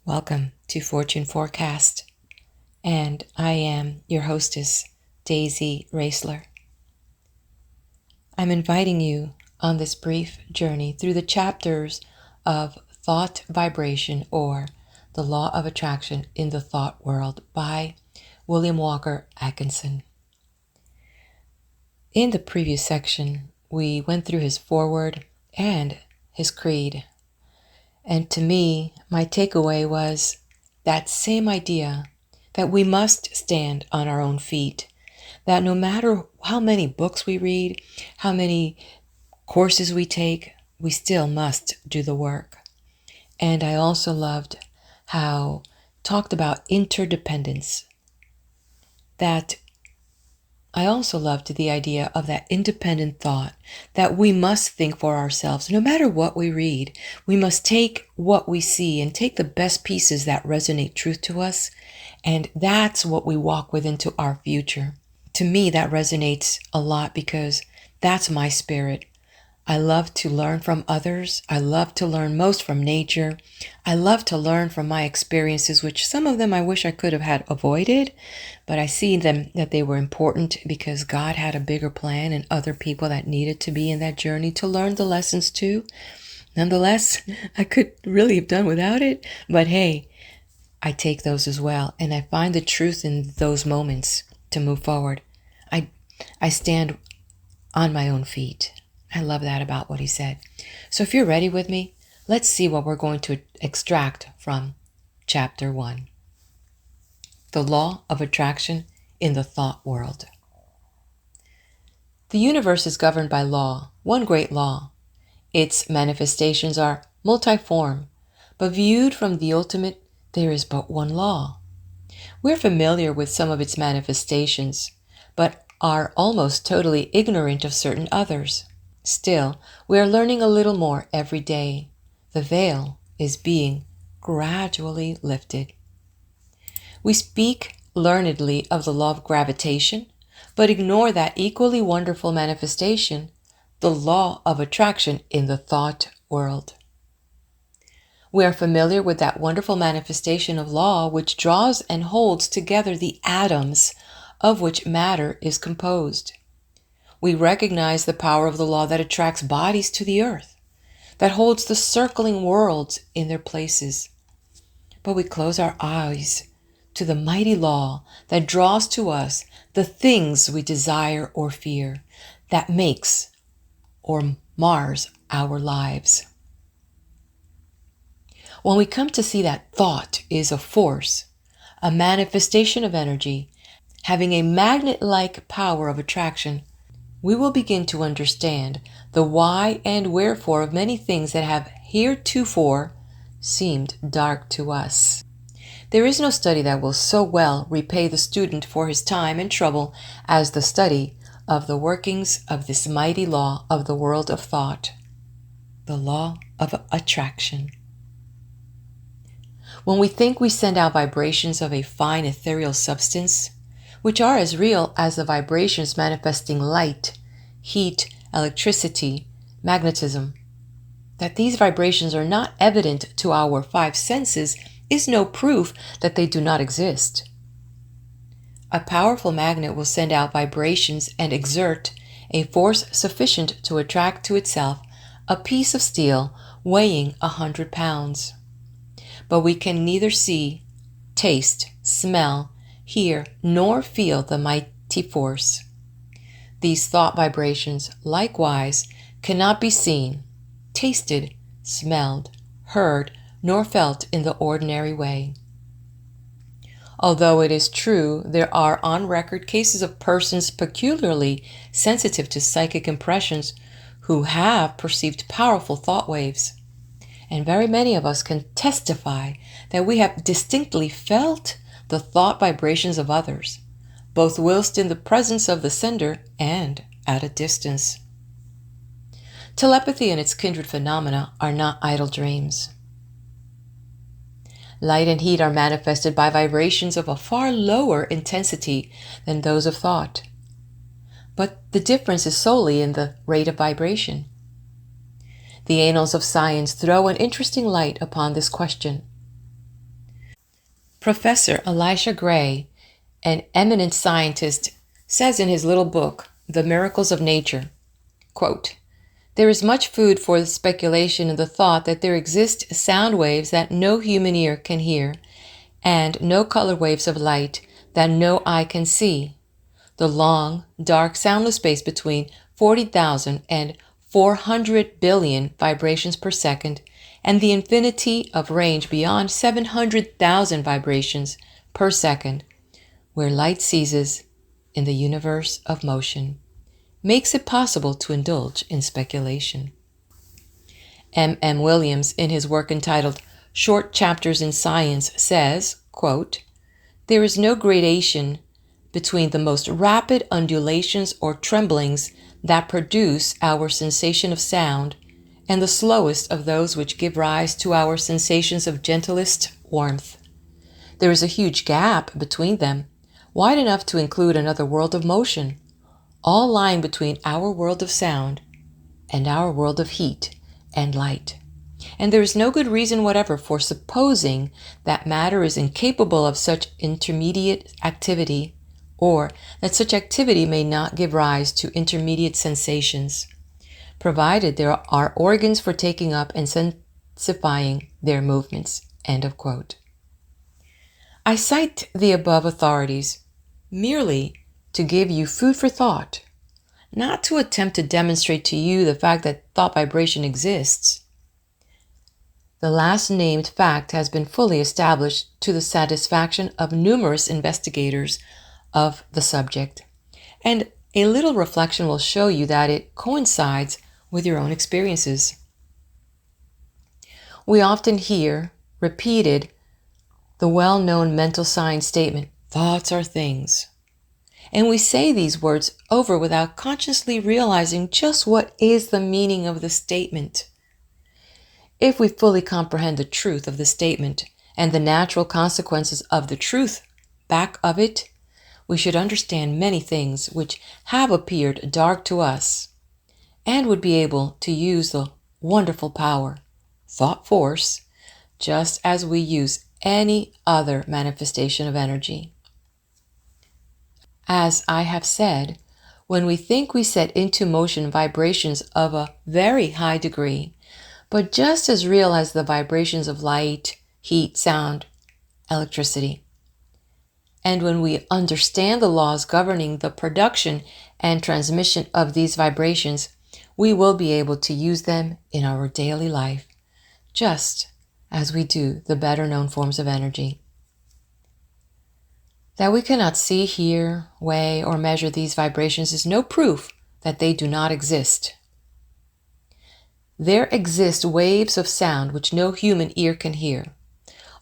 Welcome to Fortune Forecast, and I am your hostess, Daisy Raisler. I'm inviting you on this brief journey through the chapters of Thought Vibration, or The Law of Attraction in the Thought World by William Walker Atkinson. In the previous section, we went through his foreword and his creed. And to me, my takeaway was that same idea that we must stand on our own feet, that no matter how many books we read, how many courses we take, we still must do the work. And I also loved how talked about interdependence, that I also loved the idea of that independent thought, that we must think for ourselves. No matter what we read, we must take what we see and take the best pieces that resonate truth to us, and that's what we walk with into our future. To me, that resonates a lot because that's my spirit. I love to learn from others. I love to learn most from nature. I love to learn from my experiences, which some of them I wish I could have had avoided, but I see them that they were important because God had a bigger plan and other people that needed to be in that journey to learn the lessons too. Nonetheless, I could really have done without it, but hey, I take those as well, and I find the truth in those moments to move forward. I stand on my own feet. I love that about what he said. So if you're ready with me, let's see what we're going to extract from Chapter 1. The Law of Attraction in the Thought World. The universe is governed by law, one great law. Its manifestations are multiform, but viewed from the ultimate, there is but one law. We're familiar with some of its manifestations, but are almost totally ignorant of certain others. Still, we are learning a little more every day. The veil is being gradually lifted. We speak learnedly of the law of gravitation, but ignore that equally wonderful manifestation, the law of attraction in the thought world. We are familiar with that wonderful manifestation of law which draws and holds together the atoms of which matter is composed. We recognize the power of the law that attracts bodies to the earth, that holds the circling worlds in their places. But we close our eyes to the mighty law that draws to us the things we desire or fear, that makes or mars our lives. When we come to see that thought is a force, a manifestation of energy, having a magnet-like power of attraction, we will begin to understand the why and wherefore of many things that have heretofore seemed dark to us. There is no study that will so well repay the student for his time and trouble as the study of the workings of this mighty law of the world of thought, the law of attraction. When we think we send out vibrations of a fine ethereal substance, which are as real as the vibrations manifesting light, heat, electricity, magnetism. That these vibrations are not evident to our five senses is no proof that they do not exist. A powerful magnet will send out vibrations and exert a force sufficient to attract to itself a piece of steel weighing 100 pounds. But we can neither see, taste, smell, hear, nor feel the mighty force. These thought vibrations, likewise, cannot be seen, tasted, smelled, heard, nor felt in the ordinary way. Although it is true there are on record cases of persons peculiarly sensitive to psychic impressions who have perceived powerful thought waves, and very many of us can testify that we have distinctly felt the thought vibrations of others, both whilst in the presence of the sender and at a distance. Telepathy and its kindred phenomena are not idle dreams. Light and heat are manifested by vibrations of a far lower intensity than those of thought, but the difference is solely in the rate of vibration. The annals of science throw an interesting light upon this question. Professor Elisha Gray, an eminent scientist, says in his little book, The Miracles of Nature, quote, "There is much food for the speculation in the thought that there exist sound waves that no human ear can hear, and no color waves of light that no eye can see. The long, dark, soundless space between 40,000 and 400 billion vibrations per second, and the infinity of range beyond 700,000 vibrations per second, where light ceases in the universe of motion, makes it possible to indulge in speculation." W.M.Williams, in his work entitled Short Chapters in Science, says, quote, "There is no gradation between the most rapid undulations or tremblings that produce our sensation of sound and the slowest of those which give rise to our sensations of gentlest warmth. There is a huge gap between them, wide enough to include another world of motion, all lying between our world of sound and our world of heat and light. And there is no good reason whatever for supposing that matter is incapable of such intermediate activity, or that such activity may not give rise to intermediate sensations, provided there are organs for taking up and sensifying their movements." End of quote. I cite the above authorities merely to give you food for thought, not to attempt to demonstrate to you the fact that thought vibration exists. The last named fact has been fully established to the satisfaction of numerous investigators of the subject, and a little reflection will show you that it coincides with your own experiences. We often hear repeated the well-known mental science statement, "Thoughts are things." And we say these words over without consciously realizing just what is the meaning of the statement. If we fully comprehend the truth of the statement and the natural consequences of the truth back of it, we should understand many things which have appeared dark to us, and would be able to use the wonderful power, thought force, just as we use any other manifestation of energy. As I have said, when we think we set into motion vibrations of a very high degree, but just as real as the vibrations of light, heat, sound, electricity. And when we understand the laws governing the production and transmission of these vibrations, we will be able to use them in our daily life, just as we do the better known forms of energy. That we cannot see, hear, weigh, or measure these vibrations is no proof that they do not exist. There exist waves of sound which no human ear can hear,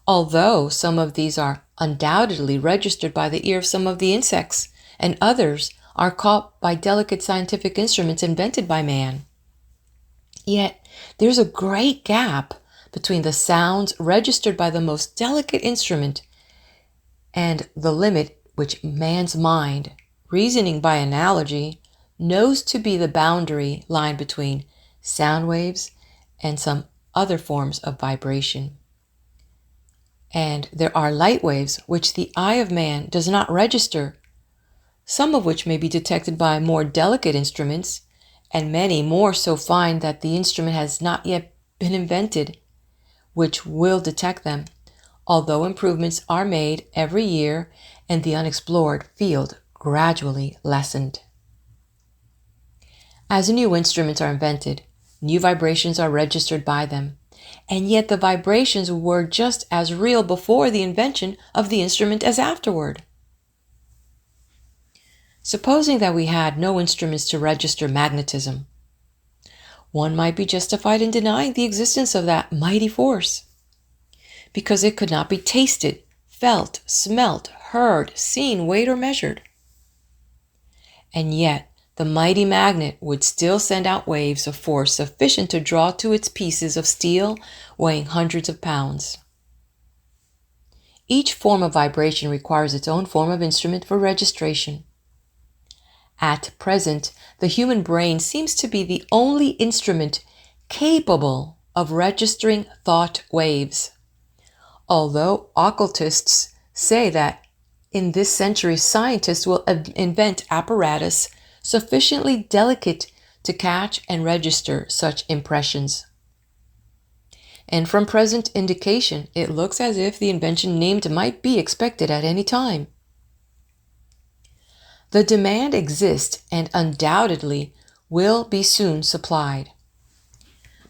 although some of these are undoubtedly registered by the ear of some of the insects, and others are caught by delicate scientific instruments invented by man. Yet there's a great gap between the sounds registered by the most delicate instrument and the limit which man's mind, reasoning by analogy, knows to be the boundary line between sound waves and some other forms of vibration. And there are light waves which the eye of man does not register, some of which may be detected by more delicate instruments, and many more so fine that the instrument has not yet been invented, which will detect them, although improvements are made every year and the unexplored field gradually lessened. As new instruments are invented, new vibrations are registered by them, and yet the vibrations were just as real before the invention of the instrument as afterward. Supposing that we had no instruments to register magnetism, one might be justified in denying the existence of that mighty force, because it could not be tasted, felt, smelt, heard, seen, weighed, or measured. And yet, the mighty magnet would still send out waves of force sufficient to draw to its pieces of steel weighing hundreds of pounds. Each form of vibration requires its own form of instrument for registration. At present, the human brain seems to be the only instrument capable of registering thought waves, although occultists say that in this century scientists will invent apparatus sufficiently delicate to catch and register such impressions. And from present indication, it looks as if the invention named might be expected at any time. The demand exists and undoubtedly will be soon supplied.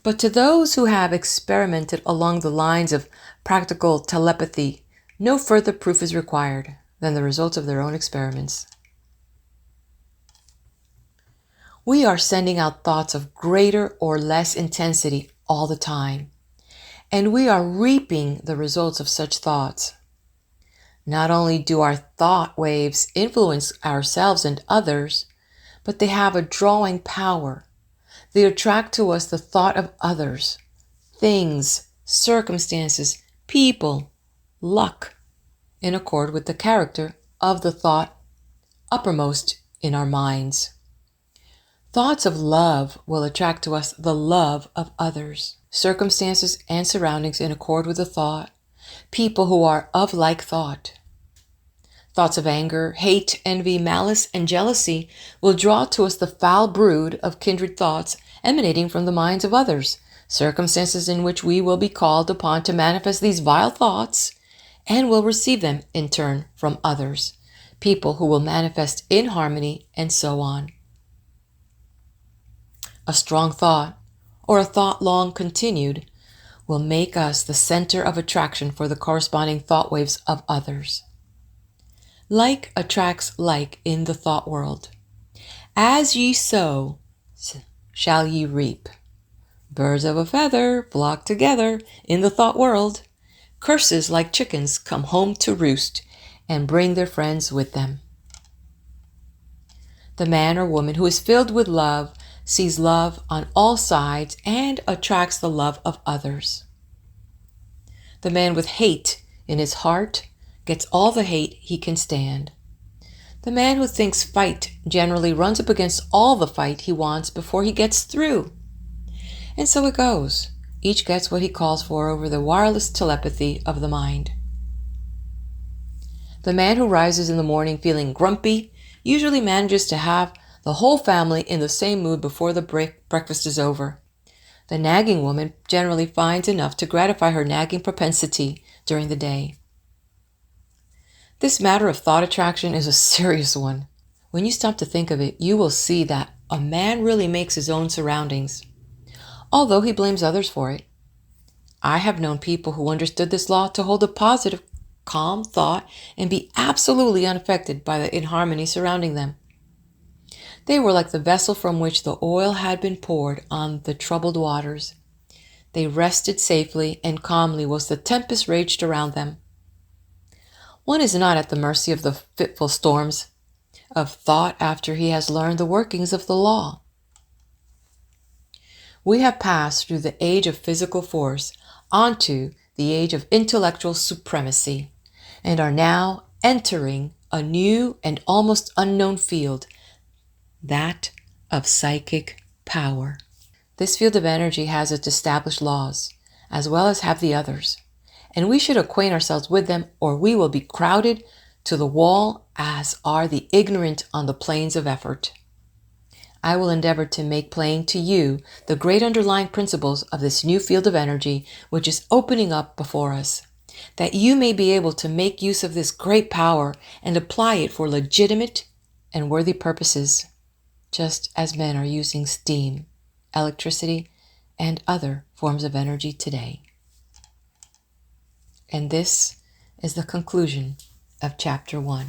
But to those who have experimented along the lines of practical telepathy, no further proof is required than the results of their own experiments. We are sending out thoughts of greater or less intensity all the time, and we are reaping the results of such thoughts. Not only do our thought waves influence ourselves and others, but they have a drawing power. They attract to us the thought of others, things, circumstances, people, luck, in accord with the character of the thought uppermost in our minds. Thoughts of love will attract to us the love of others, circumstances and surroundings in accord with the thought, people who are of like thought. Thoughts of anger, hate, envy, malice, and jealousy will draw to us the foul brood of kindred thoughts emanating from the minds of others, circumstances in which we will be called upon to manifest these vile thoughts, and will receive them in turn from others, people who will manifest in harmony, and so on. A strong thought, or a thought long continued, will make us the center of attraction for the corresponding thought waves of others. Like attracts like in the thought world. As ye sow, shall ye reap. Birds of a feather flock together in the thought world. Curses like chickens come home to roost and bring their friends with them. The man or woman who is filled with love sees love on all sides and attracts the love of others. The man with hate in his heart gets all the hate he can stand. The man who thinks fight generally runs up against all the fight he wants before he gets through. And so it goes. Each gets what he calls for over the wireless telepathy of the mind. The man who rises in the morning feeling grumpy usually manages to have the whole family in the same mood before the breakfast is over. The nagging woman generally finds enough to gratify her nagging propensity during the day. This matter of thought attraction is a serious one. When you stop to think of it, you will see that a man really makes his own surroundings, although he blames others for it. I have known people who understood this law to hold a positive, calm thought and be absolutely unaffected by the inharmony surrounding them. They were like the vessel from which the oil had been poured on the troubled waters. They rested safely and calmly whilst the tempest raged around them. One is not at the mercy of the fitful storms of thought after he has learned the workings of the law. We have passed through the age of physical force onto the age of intellectual supremacy, and are now entering a new and almost unknown field, that of psychic power. This field of energy has its established laws, as well as have the others, and we should acquaint ourselves with them, or we will be crowded to the wall as are the ignorant on the plains of effort. I will endeavor to make plain to you the great underlying principles of this new field of energy which is opening up before us, that you may be able to make use of this great power and apply it for legitimate and worthy purposes, just as men are using steam, electricity, and other forms of energy today. And this is the conclusion of Chapter 1.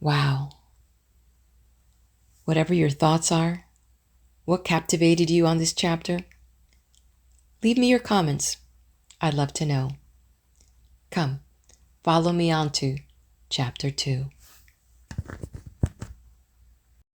Wow. Whatever your thoughts are, what captivated you on this chapter? Leave me your comments. I'd love to know. Come, follow me on to Chapter 2.